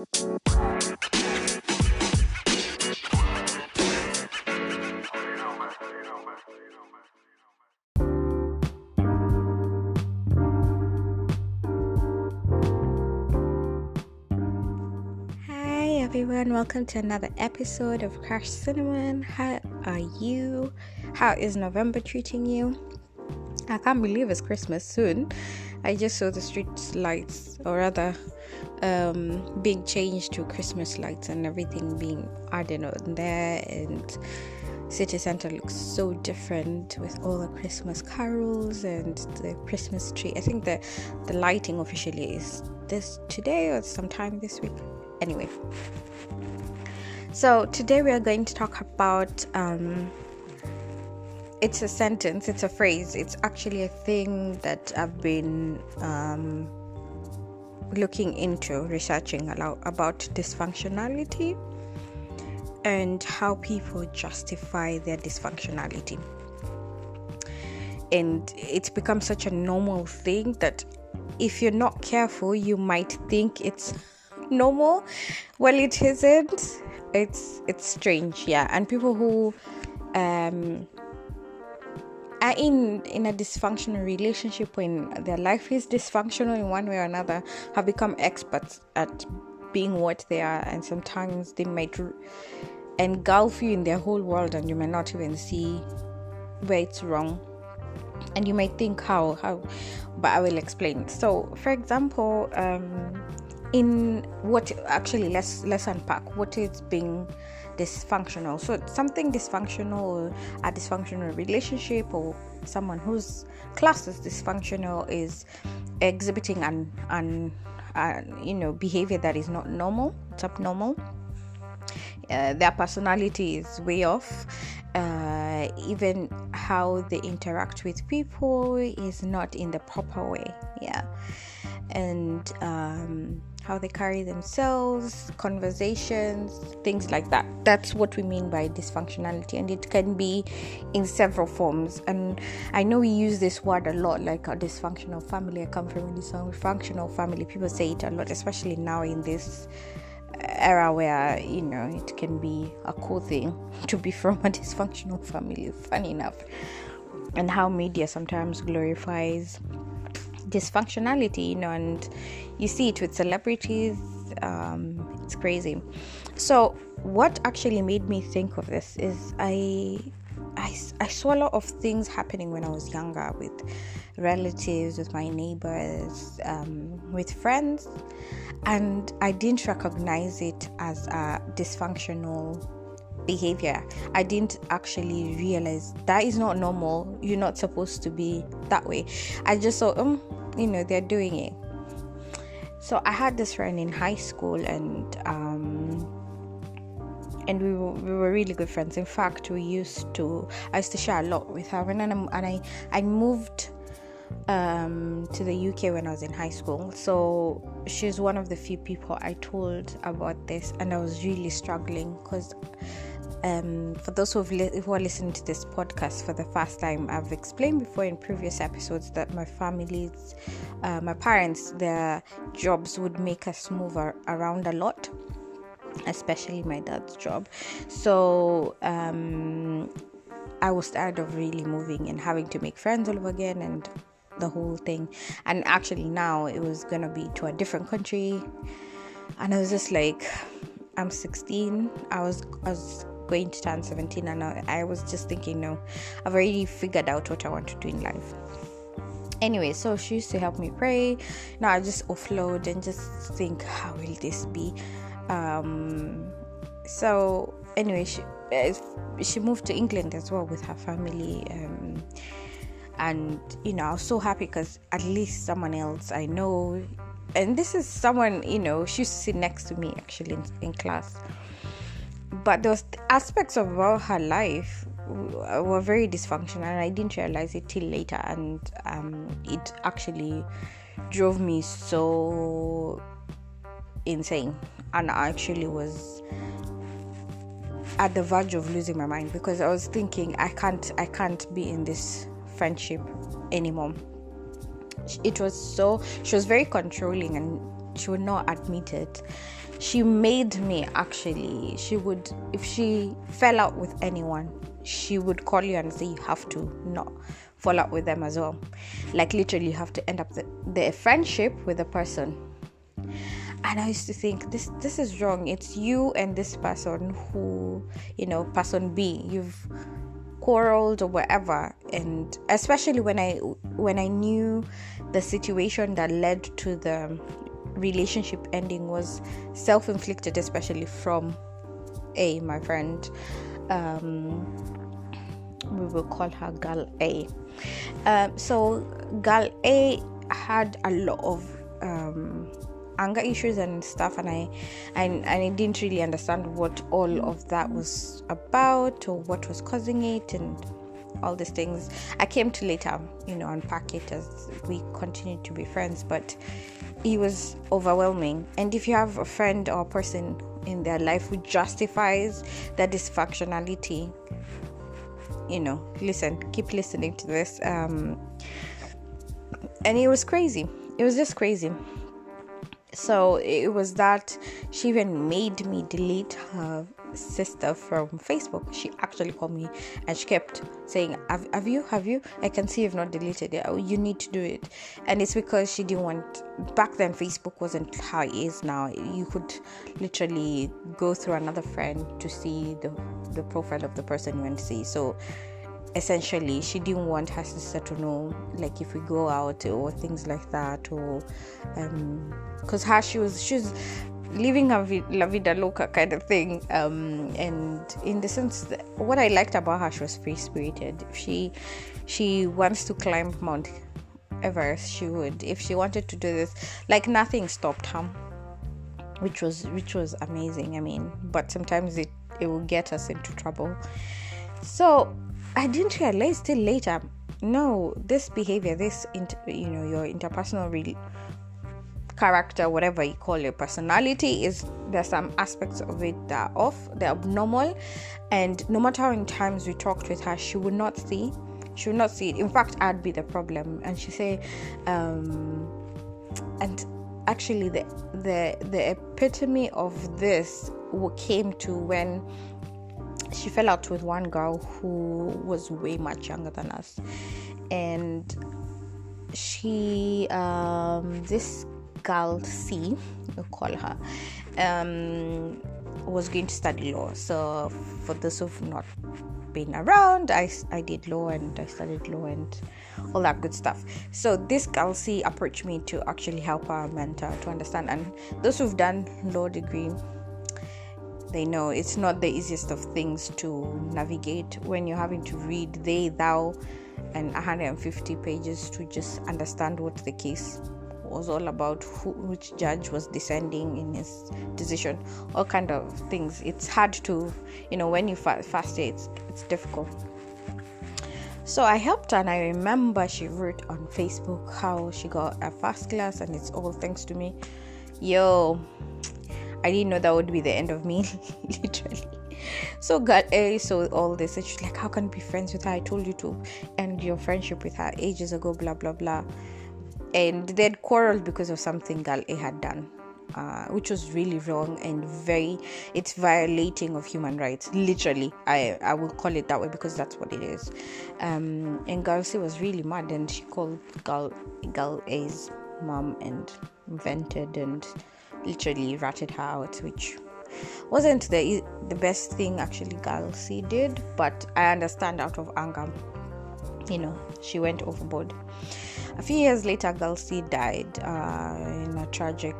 Everyone, welcome to another episode of Crash Cinnamon. How are you? How is November treating you? I can't believe it's Christmas soon. I just saw the street lights, or rather being changed to Christmas lights and everything being added on there, and city center looks so different with all the Christmas carols and the Christmas tree. I think the lighting officially is this today or sometime this week. Anyway, so today we are going to talk about it's a sentence, it's a phrase, it's actually a thing that I've been looking into, researching about dysfunctionality and how people justify their dysfunctionality. And it's become such a normal thing that if you're not careful, you might think it's normal. Well, it isn't. It's strange, yeah. And people who are in a dysfunctional relationship, when their life is dysfunctional in one way or another, have become experts at being what they are, and sometimes they might engulf you in their whole world and you might not even see where it's wrong, and you might think how, but I will explain. So for example, in what actually let's unpack what is being dysfunctional. So something dysfunctional, or a dysfunctional relationship, or someone whose class is dysfunctional, is exhibiting an behavior that is not normal. It's abnormal. Their personality is way off. Even how they interact with people is not in the proper way. Yeah. And how they carry themselves, conversations, things like that. That's what we mean by dysfunctionality, and it can be in several forms. And I know we use this word a lot, like a dysfunctional family. I come from a dysfunctional family. People say it a lot, especially now in this era where, it can be a cool thing to be from a dysfunctional family, funny enough. And how media sometimes glorifies dysfunctionality, and you see it with celebrities. It's crazy. So what actually made me think of this is I saw a lot of things happening when I was younger, with relatives, with my neighbors, with friends, and I didn't recognize it as a dysfunctional behavior. I didn't actually realize that is not normal. You're not supposed to be that way. I just saw they're doing it. So I had this friend in high school, and we were really good friends. In fact, I used to share a lot with her. And I moved to the UK when I was in high school. So she's one of the few people I told about this, and I was really struggling because for those who are listening to this podcast for the first time, I've explained before in previous episodes that my parents, their jobs would make us move around a lot, especially my dad's job. So I was tired of really moving and having to make friends all over again and the whole thing. And actually now it was gonna be to a different country, and I was just like, I'm 16. I was going to turn 17, and I was just thinking, no, I've already figured out what I want to do in life. Anyway, so she used to help me pray. Now I just offload and just think, how will this be? So anyway, she moved to England as well with her family, and I was so happy because at least someone else I know, and this is someone, she used to sit next to me actually in class. But those aspects of her life were very dysfunctional, and I didn't realize it till later, and it actually drove me so insane, and I actually was at the verge of losing my mind, because I was thinking, I can't be in this friendship anymore. She was very controlling, and she would not admit it. She made me actually. She would, if she fell out with anyone, she would call you and say you have to not fall out with them as well. Like literally, you have to end up the friendship with the person. And I used to think this is wrong. It's you and this person who, person B, you've quarreled or whatever. And especially when I knew the situation that led to the relationship ending was self-inflicted, especially from A, my friend. We will call her Girl A. So Girl A had a lot of anger issues and stuff, and I didn't really understand what all of that was about or what was causing it and all these things. I came to later, unpack it as we continued to be friends, but it was overwhelming. And if you have a friend or a person in their life who justifies their dysfunctionality, keep listening to this. And it was crazy. It was just crazy. So it was that she even made me delete her sister from Facebook. She actually called me and she kept saying, have you? I can see you've not deleted it. Oh, you need to do it. And it's because she didn't want, back then Facebook wasn't how it is now. You could literally go through another friend to see the profile of the person you want to see. So essentially she didn't want her sister to know, like, if we go out or things like that, or because she was living a la vida loca kind of thing, and in the sense that what I liked about her, she was free spirited. If she wants to climb Mount Everest, she would. If she wanted to do this, like, nothing stopped her, which was amazing. I mean, but sometimes it will get us into trouble. So I didn't realize till later, no, this behavior, your interpersonal character, whatever you call your personality, there's some aspects of it that are off, they're abnormal. And no matter how many times we talked with her, she would not see it. In fact, I'd be the problem. And she say, and actually the epitome of this came to when she fell out with one girl who was way much younger than us, and she this girl C, we'll call her, was going to study law. So for those who've not been around, I did law and I studied law and all that good stuff. So this girl C approached me to actually help her mentor to understand. And those who've done law degree, they know it's not the easiest of things to navigate when you're having to read they, thou, and 150 pages to just understand what the case was all about, which judge was dissenting in his decision, all kind of things. It's hard to, when you first day, it's difficult. So I helped her, and I remember she wrote on Facebook how she got a first class, and it's all thanks to me. I didn't know that would be the end of me, literally. So God saw all this, and she's like, how can you be friends with her? I told you to end your friendship with her ages ago, blah, blah, blah. And they'd quarreled because of something Girl A had done, which was really wrong and it's violating of human rights. Literally, I will call it that way because that's what it is. And Girl C was really mad, and she called Girl A's mom and vented and literally ratted her out, which wasn't the best thing actually Girl C did, but I understand out of anger, she went overboard. A few years later, Girl C died in a tragic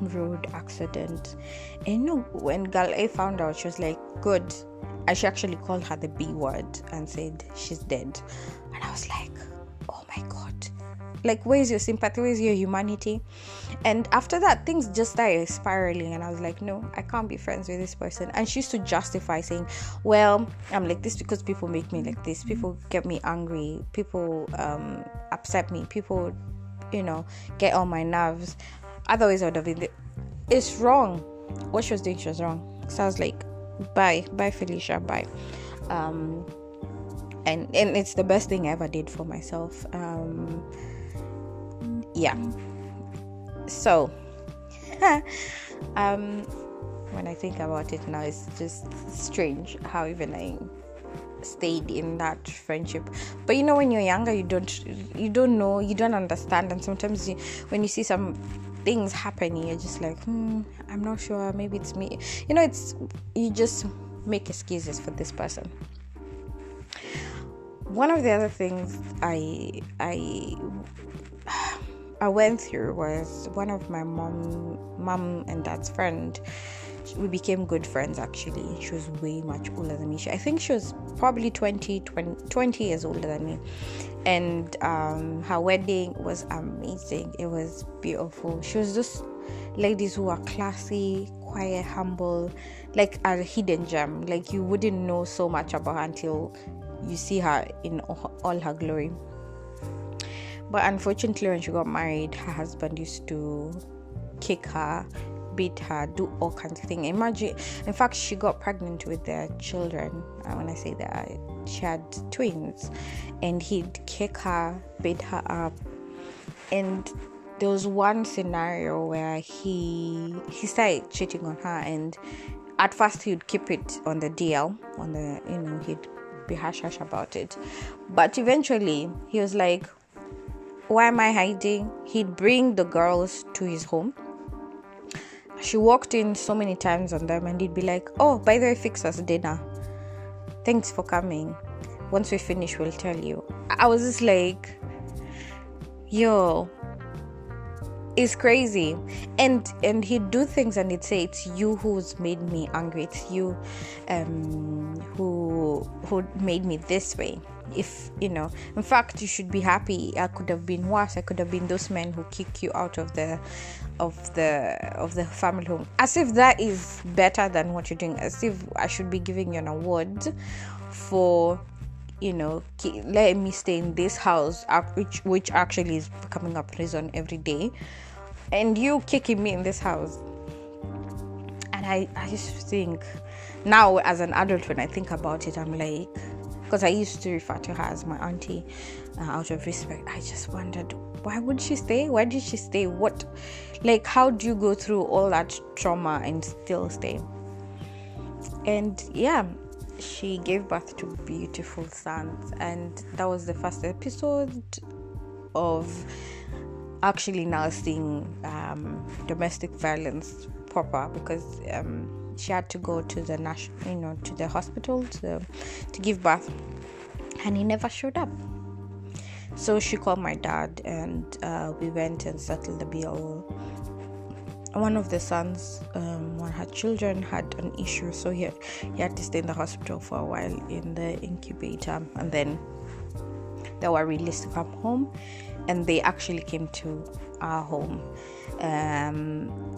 road accident. And when Girl A found out, she was like, good. And she actually called her the B word and said she's dead. And I was like, oh my God. Like, where's your sympathy? Where's your humanity? And after that, things just started spiraling. And I was like, no, I can't be friends with this person. And she used to justify saying, well, I'm like this because people make me like this. People get me angry. People upset me. People, get on my nerves. Otherwise, I would have been it's wrong. What she was doing, she was wrong. So I was like, bye, Felicia, bye. And it's the best thing I ever did for myself. Yeah. So When I think about it now, it's just strange how even I stayed in that friendship. But when you're younger, you don't know, you don't understand, and sometimes when you see some things happening, you're just like, I'm not sure, maybe it's me. You just make excuses for this person. One of the other things I went through was one of my mom and dad's friend. We became good friends, actually. She was way much older than me. I think she was probably 20 years older than me. And her wedding was amazing. It was beautiful. She was just ladies who are classy, quiet, humble, like a hidden gem. Like you wouldn't know so much about her until you see her in all her glory. But unfortunately, when she got married, her husband used to kick her, beat her, do all kinds of things. Imagine, in fact, she got pregnant with their children. When I say that, she had twins, and he'd kick her, beat her up. And there was one scenario where he started cheating on her, and at first he'd keep it on the DL, he'd be hush about it. But eventually he was like, why am I hiding? He'd bring the girls to his home. She walked in so many times on them, and he'd be like, oh, by the way, fix us dinner. Thanks for coming. Once we finish, we'll tell you. I was just like, yo, it's crazy. And he'd do things and he'd say, it's you who's made me angry. It's you who made me this way. If in fact, you should be happy. I could have been worse. I could have been those men who kick you out of the family home, as if that is better than what you're doing, as if I should be giving you an award for letting me stay in this house, which actually is becoming a prison every day, and you kicking me in this house. And I just think now, as an adult, when I think about it, I'm like, because I used to refer to her as my auntie out of respect, I just wondered, why would she stay? Why did she stay? How do you go through all that trauma and still stay? And yeah, she gave birth to beautiful sons, and that was the first episode of actually now seeing domestic violence proper, because she had to go to the to the hospital to give birth, and he never showed up. So she called my dad, and we went and settled the bill. One of the sons, one of her children, had an issue, so he had to stay in the hospital for a while in the incubator, and then they were released to come home, and they actually came to our home.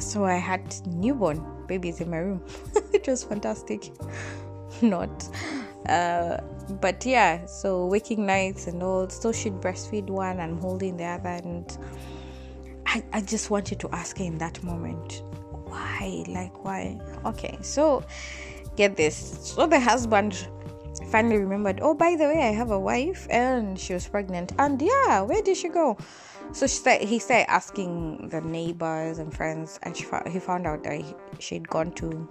So I had newborn babies in my room. It was fantastic. But yeah, so waking nights and all. So she'd breastfeed one and holding the other, and I just wanted to ask her in that moment, why? Okay, so get this. So the husband finally remembered, oh, by the way, I have a wife, and she was pregnant, and yeah, where did she go? So he started asking the neighbors and friends, and he found out that she'd gone to,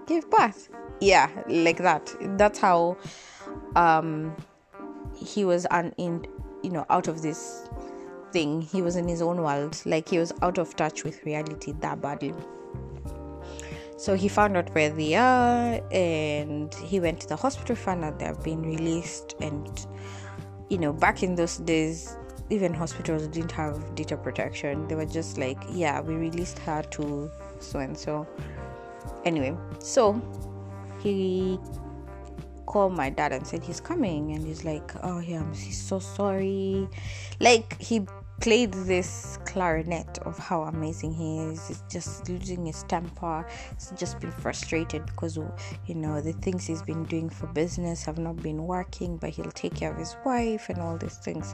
give birth. Yeah, like that. That's how he was out of this thing. He was in his own world, like he was out of touch with reality that badly. So he found out where they are, and he went to the hospital, found out they have been released. And back in those days, even hospitals didn't have data protection. They were just like, yeah, we released her to so and so. Anyway, so he called my dad and said he's coming, and he's like, oh yeah, he's so sorry. Like, he played this clarinet of how amazing he is. He's just losing his temper. He's just been frustrated because the things he's been doing for business have not been working, but he'll take care of his wife and all these things.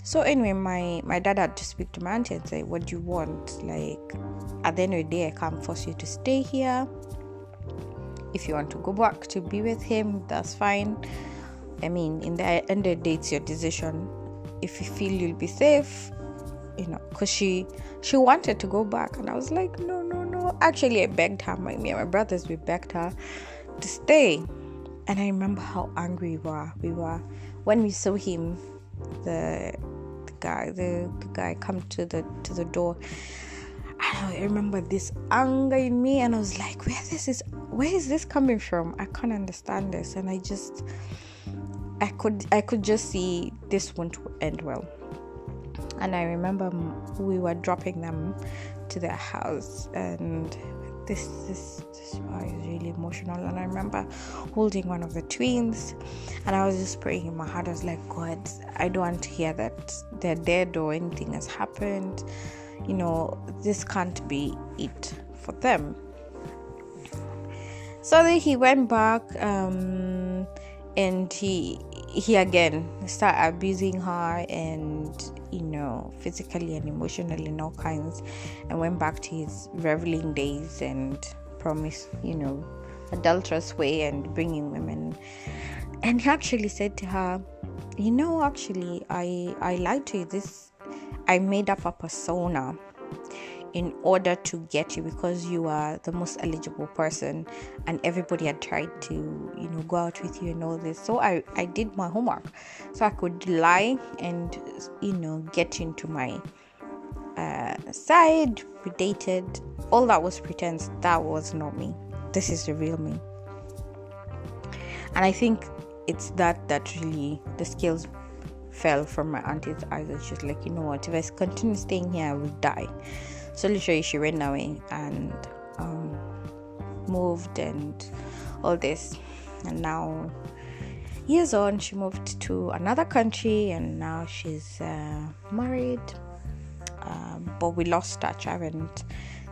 So anyway, my dad had to speak to my auntie and say, what do you want? Like, at the end of the day, I can't force you to stay here. If you want to go back to be with him, that's fine. I mean, in the end of the day, it's your decision. If you feel you'll be safe, because she wanted to go back, and I was like, no. Actually, I begged her. Me and my brothers, we begged her to stay. And I remember how angry we were when we saw him, the guy come to the door. I remember this anger in me, and I was like, where is this coming from? I can't understand this. And I could just see this won't end well. And I remember we were dropping them to their house, and this was really emotional. And I remember holding one of the twins, and I was just praying in my heart. I was like, God, I don't want to hear that they're dead or anything has happened. This can't be it for them. So then he went back, and he again started abusing her, and physically and emotionally and all kinds, and went back to his reveling days and promised adulterous way and bringing women. And he actually said to her, actually I lied to you. I made up a persona in order to get you, because you are the most eligible person and everybody had tried to go out with you and all this. So I did my homework so I could lie and get into my side. We dated. All that was pretense. That was not me. This is the real me. And I think it's that really the scales fell from my auntie's eyes, and she's like, you know what, if I continue staying here I will die. So literally she ran away and moved and all this. And now years on, she moved to another country, and now she's married, but we lost touch. I haven't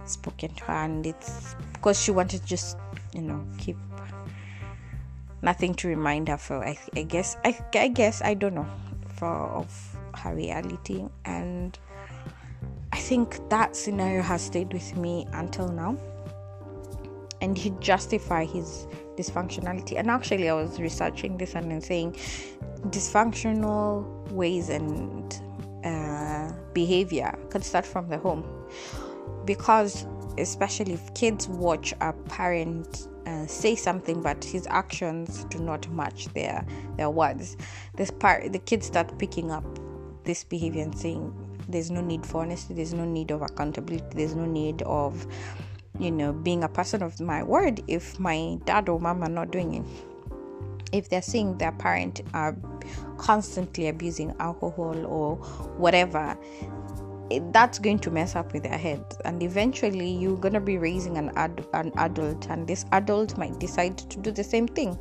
spoken to her, and it's because she wanted to just keep nothing to remind her for I guess I don't know, of her reality. And I think that scenario has stayed with me until now, and he justified his dysfunctionality. And actually I was researching this and then saying dysfunctional ways and behavior can start from the home, because especially if kids watch a parent say something but his actions do not match their words, the kids start picking up this behavior and saying there's no need for honesty, there's no need of accountability, there's no need of being a person of my word if my dad or mom are not doing it. If they're seeing their parent are constantly abusing alcohol or whatever, that's going to mess up with their head, and eventually you're going to be raising an adult, and this adult might decide to do the same thing,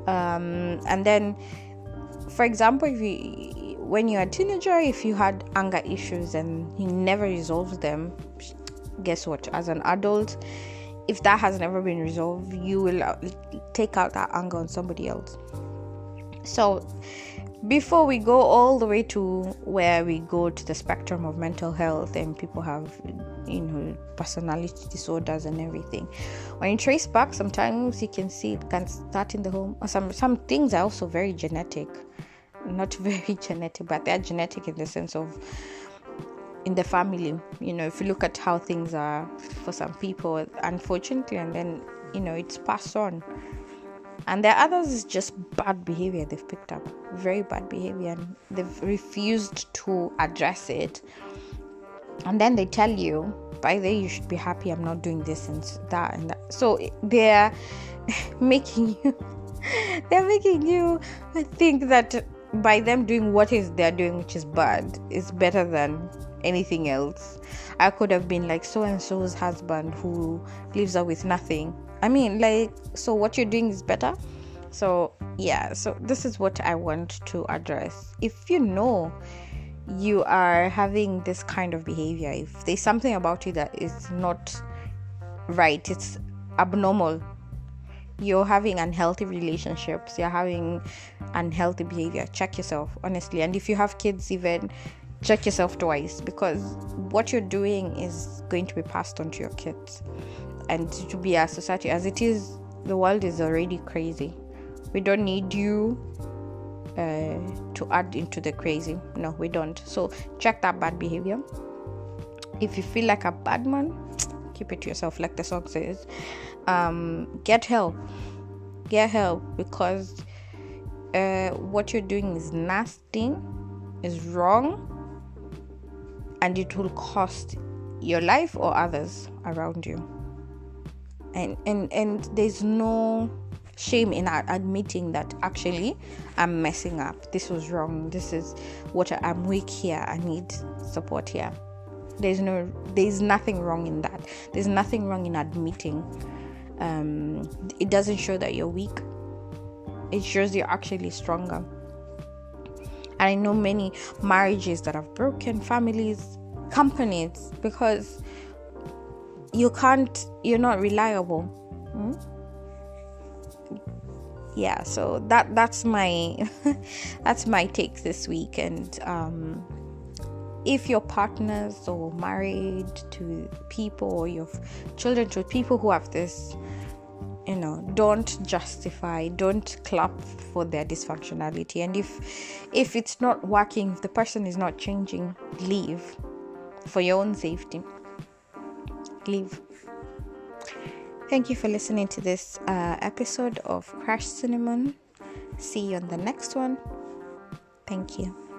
and then, for example, when you're a teenager, if you had anger issues and you never resolved them, guess what, as an adult, if that has never been resolved, you will take out that anger on somebody else. So before we go all the way to where we go to the spectrum of mental health and people have personality disorders and everything, when you trace back, sometimes you can see it can start in the home. Some things are also very genetic, not very genetic, but they're genetic in the sense of in the family. If you look at how things are for some people, unfortunately, and then it's passed on. And there are others, is just bad behavior they've picked up, very bad behavior, and they've refused to address it. And then they tell you, by the way, you should be happy, I'm not doing this and that and that. So they're making you think that by them doing what they're doing, which is bad, is better than anything else. I could have been like so and so's husband who leaves her with nothing. I mean, so what you're doing is better. So this is what I want to address. If you are having this kind of behavior, if there's something about you that is not right, it's abnormal, you're having unhealthy relationships, you're having unhealthy behavior, check yourself, honestly. And if you have kids, even check yourself twice, because what you're doing is going to be passed on to your kids. And to be a society as it is, the world is already crazy. We don't need you to add into the crazy. No, we don't. So check that bad behavior. If you feel like a bad man, keep it to yourself, like the song says. Get help, because what you're doing is nasty, is wrong, and it will cost your life or others around you. And there's no shame in admitting that actually I'm messing up. This was wrong. This is what I'm weak here. I need support here. There's nothing wrong in that. There's nothing wrong in admitting. It doesn't show that you're weak. It shows you're actually stronger. And I know many marriages that have broken, families, companies, because you're not reliable. Yeah, so that's my that's my take this week. And if your partners or married to people, or your children to people who have this, don't justify, don't clap for their dysfunctionality. And if it's not working, if the person is not changing, leave. For your own safety, leave. Thank you for listening to this episode of Crash Cinnamon. See you on the next one. Thank you.